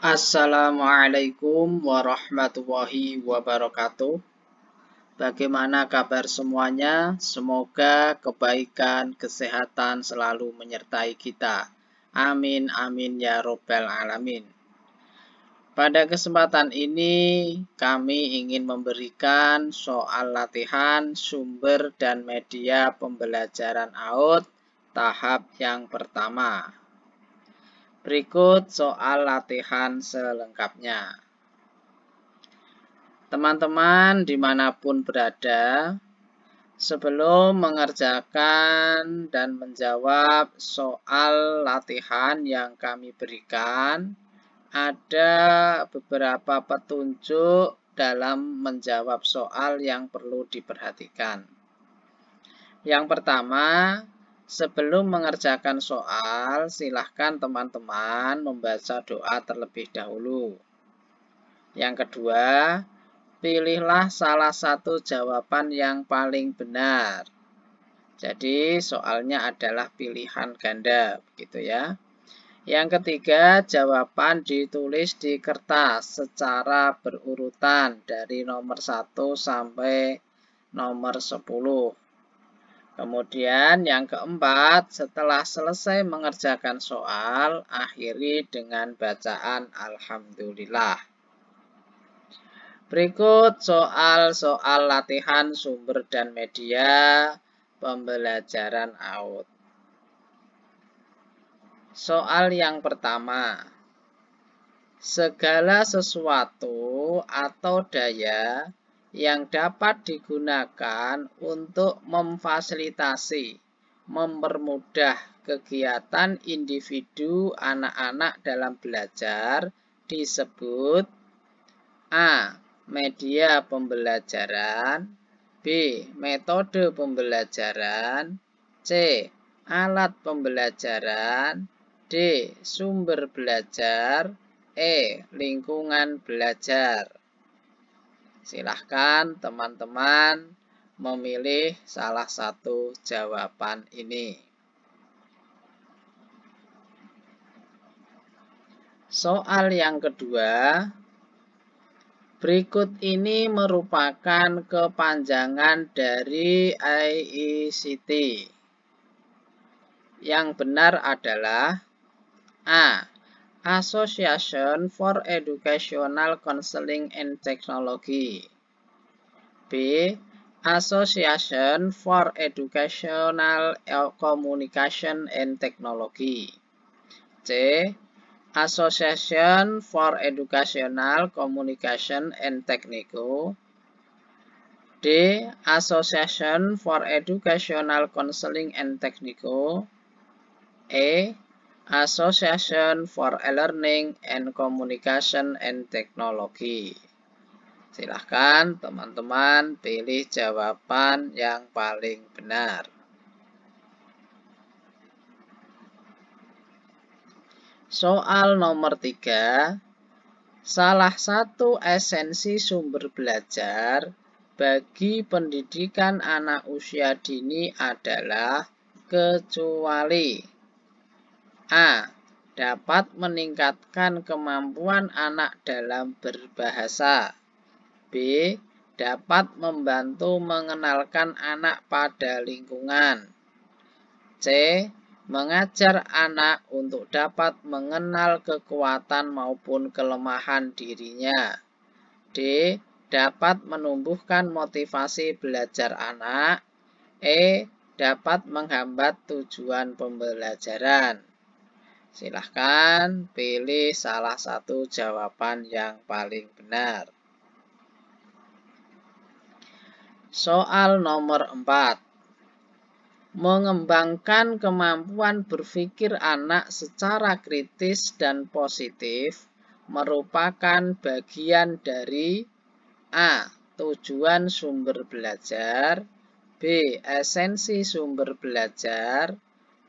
Assalamualaikum warahmatullahi wabarakatuh. Bagaimana kabar semuanya? Semoga kebaikan, kesehatan selalu menyertai kita. Amin, amin ya robbal alamin. Pada kesempatan ini, kami ingin memberikan soal latihan sumber dan media pembelajaran AUD tahap yang pertama. Berikut soal latihan selengkapnya. Teman-teman dimanapun berada, sebelum mengerjakan dan menjawab soal latihan yang kami berikan, ada beberapa petunjuk dalam menjawab soal yang perlu diperhatikan. Yang pertama, sebelum mengerjakan soal, silahkan teman-teman membaca doa terlebih dahulu. Yang kedua, pilihlah salah satu jawaban yang paling benar. Jadi soalnya adalah pilihan ganda, begitu ya. Yang ketiga, jawaban ditulis di kertas secara berurutan dari nomor 1 sampai nomor 10. Kemudian yang keempat, setelah selesai mengerjakan soal, akhiri dengan bacaan Alhamdulillah. Berikut soal-soal latihan sumber dan media pembelajaran AUD. Soal yang pertama, segala sesuatu atau daya yang dapat digunakan untuk memfasilitasi, mempermudah kegiatan individu anak-anak dalam belajar disebut A. Media pembelajaran, B. Metode pembelajaran, C. Alat pembelajaran, D. Sumber belajar, E. Lingkungan belajar. Silahkan teman-teman memilih salah satu jawaban ini. Soal yang kedua, berikut ini merupakan kepanjangan dari ICT. Yang benar adalah A. Association for Educational Counseling and Technology, B. Association for Educational Communication and Technology, C. Association for Educational Communication and Technical, D. Association for Educational Counseling and Technical, E. Association for Learning and Communication and Technology. Silahkan teman-teman pilih jawaban yang paling benar. Soal nomor 3, salah satu esensi sumber belajar bagi pendidikan anak usia dini adalah kecuali A. Dapat meningkatkan kemampuan anak dalam berbahasa, B. Dapat membantu mengenalkan anak pada lingkungan, C. Mengajar anak untuk dapat mengenal kekuatan maupun kelemahan dirinya, D. Dapat menumbuhkan motivasi belajar anak, E. Dapat menghambat tujuan pembelajaran. Silahkan pilih salah satu jawaban yang paling benar. Soal nomor 4. Mengembangkan kemampuan berpikir anak secara kritis dan positif merupakan bagian dari A. Tujuan sumber belajar, B. Esensi sumber belajar,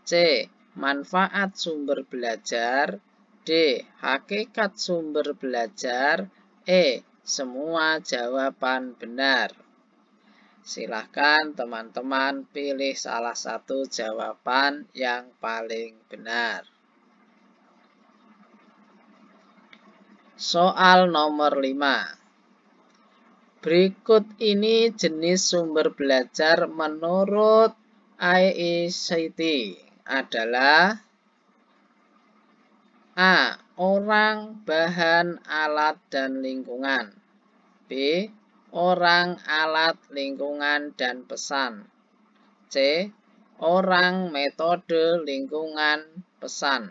C. Manfaat sumber belajar, D. Hakikat sumber belajar, E. Semua jawaban benar. Silahkan teman-teman pilih salah satu jawaban yang paling benar. Soal nomor 5. Berikut ini jenis sumber belajar menurut ICT adalah A. Orang, bahan, alat, dan lingkungan. B. Orang, alat, lingkungan, dan pesan. C. Orang, metode, lingkungan, pesan.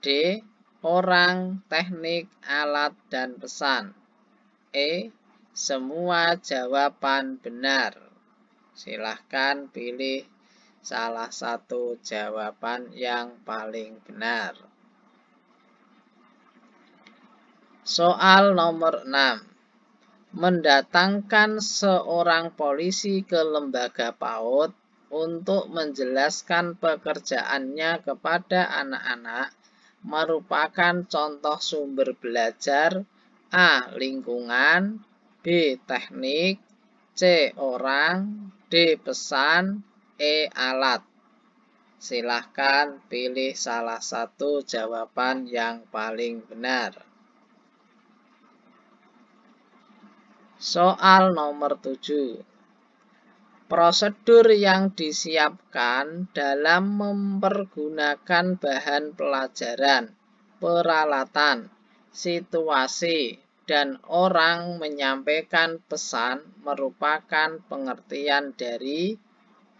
D. Orang, teknik, alat, dan pesan. E. Semua jawaban benar. Silahkan pilih salah satu jawaban yang paling benar. Soal nomor 6. Mendatangkan seorang polisi ke lembaga PAUD untuk menjelaskan pekerjaannya kepada anak-anak merupakan contoh sumber belajar A. Lingkungan, B. Teknik, C. Orang, D. Pesan, E. Alat. Silahkan pilih salah satu jawaban yang paling benar. Soal nomor 7. Prosedur yang disiapkan dalam mempergunakan bahan pelajaran, peralatan, situasi, dan orang menyampaikan pesan merupakan pengertian dari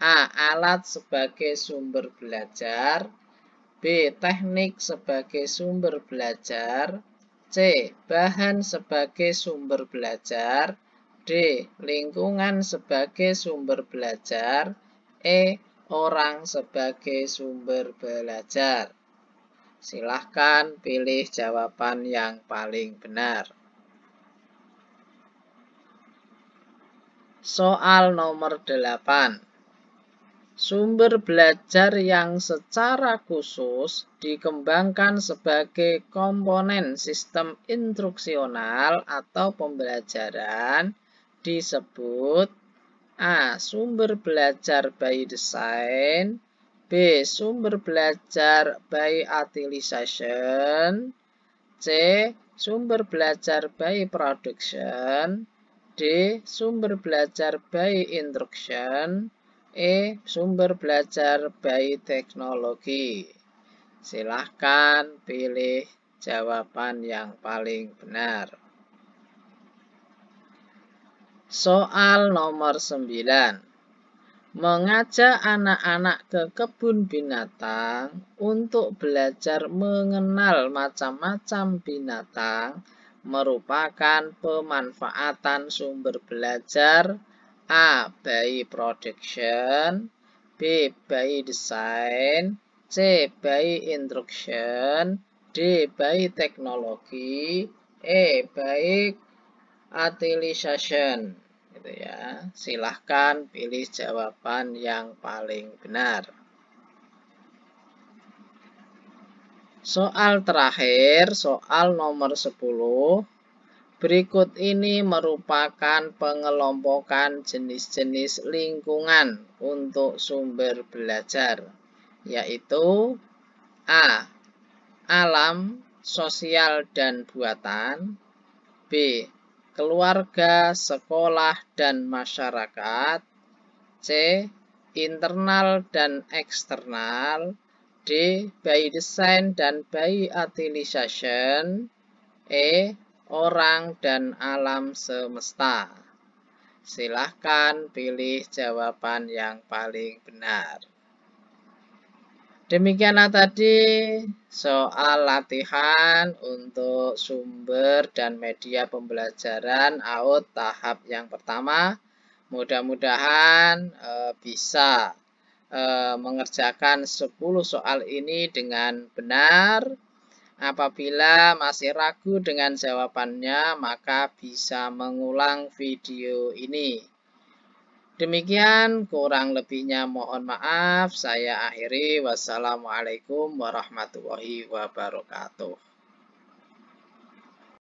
A. Alat sebagai sumber belajar, B. Teknik sebagai sumber belajar, C. Bahan sebagai sumber belajar, D. Lingkungan sebagai sumber belajar, E. Orang sebagai sumber belajar. Silahkan pilih jawaban yang paling benar. Soal nomor 8. Sumber belajar yang secara khusus dikembangkan sebagai komponen sistem instruksional atau pembelajaran disebut A. Sumber belajar by design, B. Sumber belajar by utilization, C. Sumber belajar by production, D. Sumber belajar by instruction, E. Sumber belajar by teknologi. Silahkan pilih jawaban yang paling benar. Soal nomor 9. Mengajak anak-anak ke kebun binatang untuk belajar mengenal macam-macam binatang merupakan pemanfaatan sumber belajar A. By production, B. By design, C. By instruction, D. By teknologi, E. By utilization. Gitu ya. Silahkan pilih jawaban yang paling benar. Soal terakhir, soal nomor 10. Berikut ini merupakan pengelompokan jenis-jenis lingkungan untuk sumber belajar, yaitu A. Alam, sosial, dan buatan, B. Keluarga, sekolah, dan masyarakat, C. Internal dan eksternal, D. By design dan by utilization, E. Orang dan alam semesta. Silahkan pilih jawaban yang paling benar. Demikianlah tadi soal latihan untuk sumber dan media pembelajaran AUD tahap yang pertama. Mudah-mudahan bisa mengerjakan 10 soal ini dengan benar. Apabila masih ragu dengan jawabannya, maka bisa mengulang video ini. Demikian, kurang lebihnya mohon maaf. Saya akhiri. Wassalamualaikum warahmatullahi wabarakatuh.